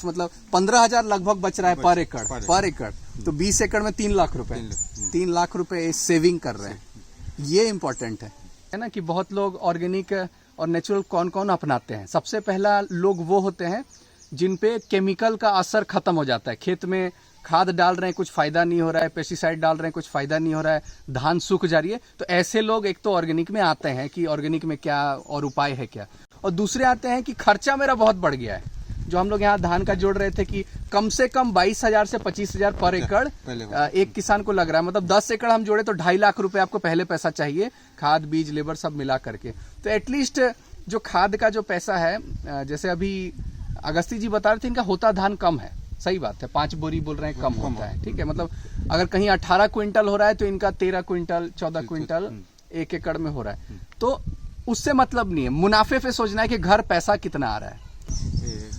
मतलब 15,000 लगभग बच रहा है पर एकड़। तो 20 एकड़ में 3 लाख रुपए 3 लाख रुपए सेविंग कर रहे हैं। ये इम्पोर्टेंट है ना कि बहुत लोग ऑर्गेनिक और नेचुरल कौन कौन अपनाते हैं। सबसे पहला लोग वो होते हैं जिन पे केमिकल का असर खत्म हो जाता है। खेत में खाद डाल रहे हैं, कुछ फायदा नहीं हो रहा है, पेस्टिसाइड डाल रहे हैं, कुछ फायदा नहीं हो रहा है, धान सूख जा रही है। तो ऐसे लोग एक तो ऑर्गेनिक में आते हैं कि ऑर्गेनिक में क्या और उपाय है क्या, और दूसरे आते हैं कि खर्चा मेरा बहुत बढ़ गया है। जो हम लोग यहाँ धान का जोड़ रहे थे कि कम से कम 22,000 से 25,000 पर एकड़ एक किसान को लग रहा है। मतलब 10 एकड़ हम जोड़े तो 2.5 लाख रुपए आपको पहले पैसा चाहिए, खाद बीज लेबर सब मिला करके। तो एटलीस्ट जो खाद का जो पैसा है, जैसे अभी अगस्ती जी बता रहे थे इनका होता धान कम है, सही बात है, 5 बोरी बोल रहे हैं कम होता है, ठीक है। मतलब अगर कहीं 18 क्विंटल हो रहा है तो इनका 13 क्विंटल 14 क्विंटल एक एकड़ में हो रहा है। तो उससे मतलब नहीं है, मुनाफे पे सोचना है कि घर पैसा कितना आ रहा है।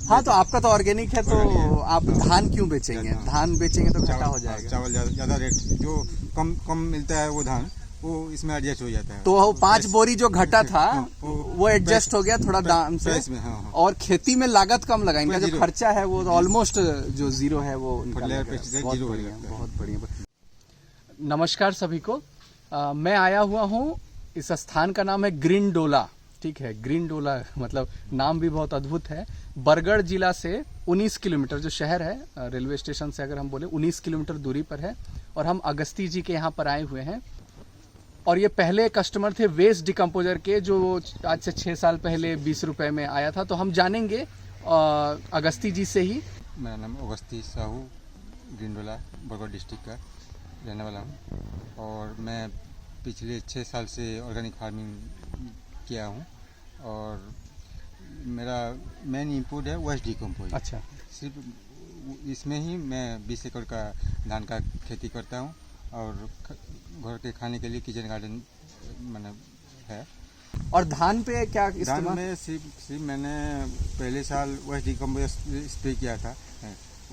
हाँ, तो आपका तो ऑर्गेनिक है, तो आप धान क्यों बेचेंगे? धान बेचेंगे तो घाटा हो जाएगा। चावल ज्यादा रेट जो कम मिलता है वो धान वो इसमें एडजस्ट हो जाता है। तो वो 5 बोरी जो घटा था वो एडजस्ट हो गया थोड़ा दाम से। हाँ। और खेती में लागत कम लगा, इनका जो खर्चा है वो ऑलमोस्ट जो जीरो है वो बहुत बढ़िया। नमस्कार सभी को, मैं आया हुआ हूँ, इस स्थान का नाम है ग्रीन डोला, ठीक है। ग्रीन डोला मतलब नाम भी बहुत अद्भुत है। बरगढ़ जिला से 19 किलोमीटर जो शहर है, रेलवे स्टेशन से अगर हम बोले 19 किलोमीटर दूरी पर है। और हम अगस्ती जी के यहाँ पर आए हुए हैं। और ये पहले कस्टमर थे वेस्ट डिकम्पोजर के, जो आज से 6 साल पहले 20 रुपए में आया था। तो हम जानेंगे अगस्ती जी से ही। मेरा नाम अगस्ती साहू, ग्रीन डोला बरगढ़ डिस्ट्रिक्ट का रहने वाला हूँ। और मैं पिछले 6 साल से ऑर्गेनिक फार्मिंग किया हूँ। और मेरा मेन इनपुट है वेस्ट डिकम्पोज। अच्छा। सिर्फ इसमें ही मैं 20 एकड़ का धान का खेती करता हूँ। और घर के खाने के लिए किचन गार्डन मैंने है। और धान पे क्या इस्तेमाल? धान में सिर्फ मैंने पहले साल वेस्ट डिकम्पोज स्प्रे किया था,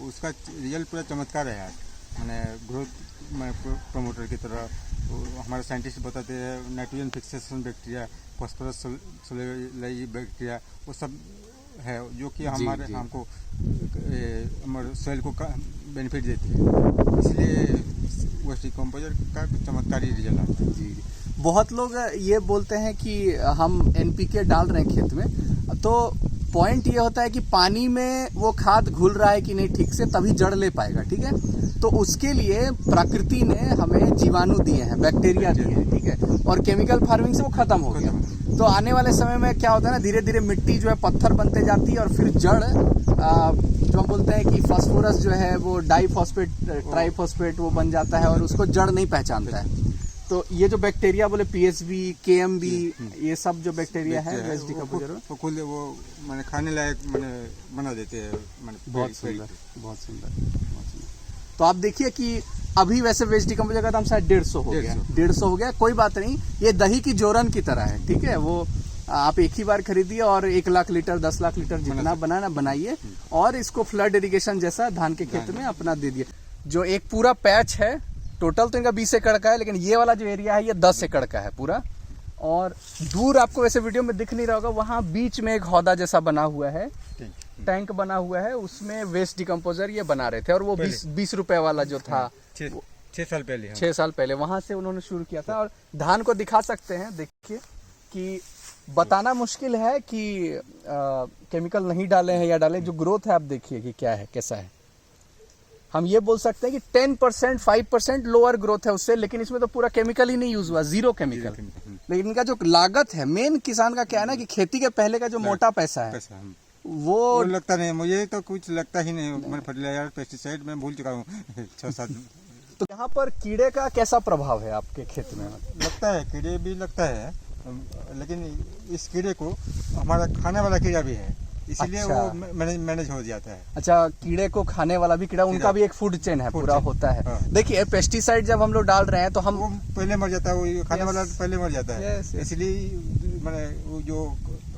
उसका रिजल्ट पूरा चमत्कार है यार। मैंने ग्रोथ प्रमोटर की तरह हमारे साइंटिस्ट बताते हैं नाइट्रोजन फिक्सेशन बैक्टीरिया, फॉस्फोरस सोलेलाई बैक्टीरिया, वो सब है जो कि हमको हमारे सॉइल को बेनिफिट देती है। इसलिए वेस्ट डिकम्पोजर का चमत्कारी रिजल्ट आता है। जी, बहुत लोग ये बोलते हैं कि हम एनपीके डाल रहे हैं खेत में, तो पॉइंट ये होता है कि पानी में वो खाद घुल रहा है कि नहीं ठीक से, तभी जड़ ले पाएगा, ठीक है। तो उसके लिए प्रकृति ने हमें जीवाणु दिए हैं, बैक्टीरिया दिए हैं, ठीक है। और केमिकल फार्मिंग से वो खत्म हो गया। तो आने वाले समय में क्या होता है ना, धीरे धीरे मिट्टी जो है पत्थर बनते जाती है, और फिर जड़ जो हम बोलते हैं कि फास्फोरस जो है वो डाइफॉस्फेट ट्राइफॉस्फेट वो बन जाता है और उसको जड़ नहीं पहचानता है। तो ये जो बैक्टीरिया बोले पीएसबी, केएमबी, ये सब जो बैक्टीरिया है वेस्ट डिकम्पोजर वो मैंने खाने लायक मैंने बना देते हैं। बहुत सुंदर, बहुत सुंदर। तो आप देखिए कि अभी वैसे वेस्ट डिकम्पोजर का दाम शायद 150 हो गया, 150 हो गया। कोई बात नहीं, ये दही की जोरन की तरह है, ठीक है। वो आप एक ही बार खरीदिए और 1 लाख लीटर 10 लाख लीटर जितना बनाना बनाइए, और इसको फ्लड इरिगेशन जैसा धान के खेत में अपना दे दिए। जो एक पूरा पैच है, टोटल तो इनका 20 एकड़ का है, लेकिन ये वाला जो एरिया है ये 10 एकड़ का है पूरा। और दूर आपको वैसे वीडियो में दिख नहीं रहा होगा, वहाँ बीच में एक हौदा जैसा बना हुआ है, टैंक बना हुआ है, उसमें वेस्ट डिकम्पोजर ये बना रहे थे। और वो 20 रुपए वाला जो था 6 साल पहले, 6 साल पहले वहां से उन्होंने शुरू किया था। और धान को दिखा सकते हैं, देखिए कि बताना मुश्किल है कि केमिकल नहीं डाले हैं या डाले। जो ग्रोथ है आप देखिए कि क्या है, कैसा है। हम ये बोल सकते हैं कि 10% 5% लोअर ग्रोथ है उससे, लेकिन इसमें तो पूरा केमिकल ही नहीं यूज हुआ, 0 केमिकल। लेकिन इनका जो लागत है, मेन किसान का क्या है ना कि खेती के पहले का जो मोटा पैसा है वो लगता नहीं, मुझे तो कुछ लगता ही नहीं। मैं फर्टिलाइजर पेस्टिसाइड में भूल चुका हूँ 6-7। तो यहाँ पर कीड़े का कैसा प्रभाव है आपके खेत में? लगता है, कीड़े भी लगता है, लेकिन इस कीड़े को हमारा खाने वाला कीड़ा भी है, इसलिए अच्छा। वो मैनेज हो जाता है। अच्छा, कीड़े को खाने वाला भी कीड़ा, उनका भी एक फूड चेन है, पूरा होता है। हाँ। देखिए पेस्टिसाइड जब हम लोग डाल रहे हैं तो हम वो पहले मर जाता है, वो खाने वाला पहले मर जाता है। इसलिए मैंने वो जो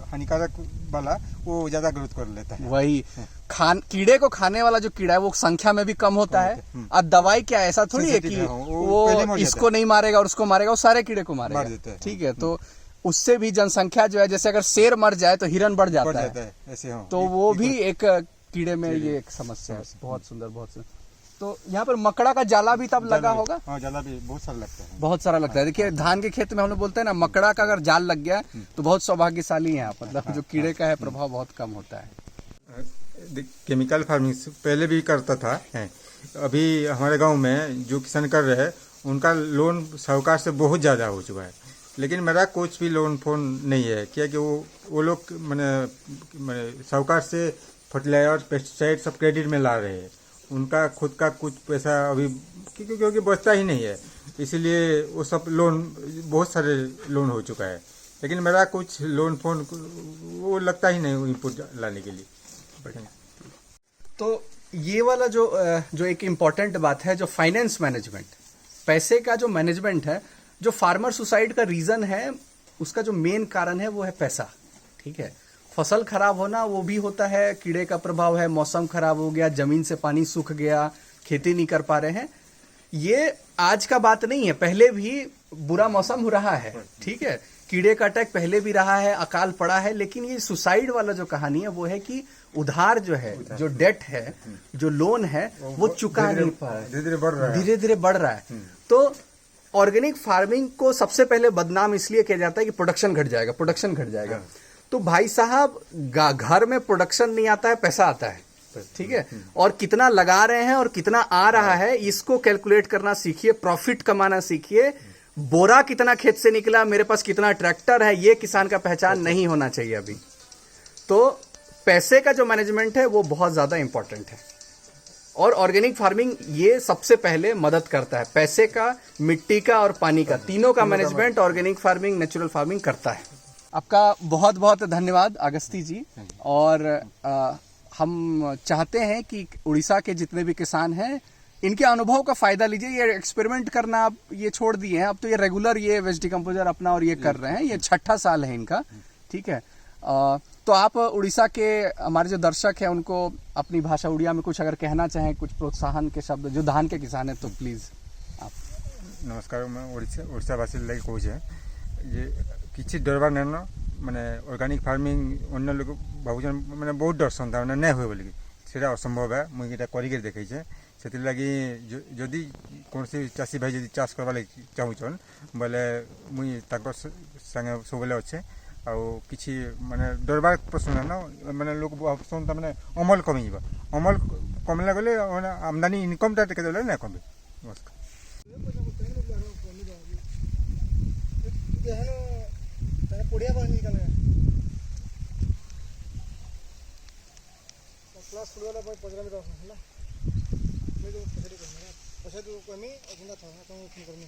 हानिकारक वाला वो ज्यादा ग्रोथ कर लेता है। वही कीड़े को खाने वाला जो कीड़ा है वो संख्या में भी कम होता है। और दवाई क्या ऐसा थोड़ी है कि वो इसको नहीं मारेगा और उसको मारेगा, वो सारे कीड़े को मारेगा, ठीक है। तो उससे भी जनसंख्या जो है, जैसे अगर शेर मर जाए तो हिरन बढ़ जाता है, ऐसे हो। तो वो भी एक कीड़े में ये एक समस्या है। बहुत सुंदर, बहुत सुंदर। तो यहाँ पर मकड़ा का जाला भी तब लगा होगा? हाँ, जाला भी बहुत सारा लगता है। बहुत सारा लगता है। देखिए धान के खेत में हम लोग बोलते हैं ना, मकड़ा का अगर जाल लग गया तो बहुत सौभाग्यशाली है आप, मतलब जो कीड़े का है प्रभाव बहुत कम होता है। केमिकल फार्मिंग पहले भी करता था है। अभी हमारे गांव में जो किसान कर रहे हैं उनका लोन साहूकार से बहुत ज़्यादा हो चुका है, लेकिन मेरा कुछ भी लोन फोन नहीं है, क्योंकि वो लोग मैंने साहूकार से फर्टिलाइजर पेस्टिसाइड सब क्रेडिट में ला रहे हैं। उनका खुद का कुछ पैसा अभी क्योंकि बचता ही नहीं है, इसलिए वो सब लोन, बहुत सारे लोन हो चुका है, लेकिन मेरा कुछ लोन फोन वो लगता ही नहीं इनपुट लाने के लिए। तो ये वाला जो एक इम्पॉर्टेंट बात है, जो फाइनेंस मैनेजमेंट, पैसे का जो मैनेजमेंट है, जो फार्मर सुसाइड का रीजन है, उसका जो मेन कारण है वो है पैसा। ठीक है, फसल खराब होना वो भी होता है, कीड़े का प्रभाव है, मौसम खराब हो गया, जमीन से पानी सूख गया, खेती नहीं कर पा रहे हैं। ये आज का बात नहीं है, पहले भी बुरा मौसम हो रहा है। ठीक है, कीड़े का अटैक पहले भी रहा है, अकाल पड़ा है, लेकिन ये सुसाइड वाला जो कहानी है वो है कि उधार जो है, जो डेट है, जो लोन है, वो चुका नहीं पा रहा है, धीरे धीरे बढ़ रहा है। तो ऑर्गेनिक फार्मिंग को सबसे पहले बदनाम इसलिए किया जाता है कि प्रोडक्शन घट जाएगा, प्रोडक्शन घट जाएगा। तो भाई साहब, घर में प्रोडक्शन नहीं आता है, पैसा आता है। ठीक है, और कितना लगा रहे हैं और कितना आ रहा है, इसको कैलकुलेट करना सीखिए, प्रॉफिट कमाना सीखिए। बोरा कितना खेत से निकला, मेरे पास कितना ट्रैक्टर है, ये किसान का पहचान नहीं होना चाहिए अभी। तो पैसे का जो मैनेजमेंट है वो बहुत ज्यादा इंपॉर्टेंट है, और ऑर्गेनिक फार्मिंग ये सबसे पहले मदद करता है। पैसे का, मिट्टी का और पानी का, तीनों का management organic farming, natural farming करता है। आपका बहुत बहुत धन्यवाद अगस्ती जी। और हम चाहते हैं कि उड़ीसा के जितने भी किसान हैं इनके अनुभव का फायदा लीजिए। ये एक्सपेरिमेंट करना आप ये छोड़ दिए हैं, अब तो ये रेगुलर ये वेस्ट डिकम्पोजर अपना और ये कर रहे हैं, ये 6ठा साल है इनका। ठीक है, तो आप उड़ीसा के हमारे जो दर्शक हैं उनको अपनी भाषा उड़िया में कुछ अगर कहना चाहें, कुछ प्रोत्साहन के शब्द, जो धान के किसान हैं, तो प्लीज आप। नमस्कार, मैं ओडिशावासी लगे कहे जे किसी डरबार नहीं न, मैंने ऑर्गेनिक फार्मिंग अन्य लोग भावुन मैंने बहुत डर सन्ता मैंने नहीं हुए बोलिकी सेटा असंभव है। मुझे यहाँ कर देखे से लगी जदि कौन चाषी भाई जब चाष करवा चाहून बोले मुई संगे सब अच्छे आछि माने डरबार प्रश्न है ना। मैंने लोग भावसन मैंने अमल कमी अमल कमला गले आमदानी इनकम केते ना कमे। नमस्कार। पढ़िया बाहर निकल गया क्लास शुरू वाला पजरा में रखना है ना। मैं तो पछड़ी करना पछड़ी तो कमी अजिंदा था तो फोन करनी।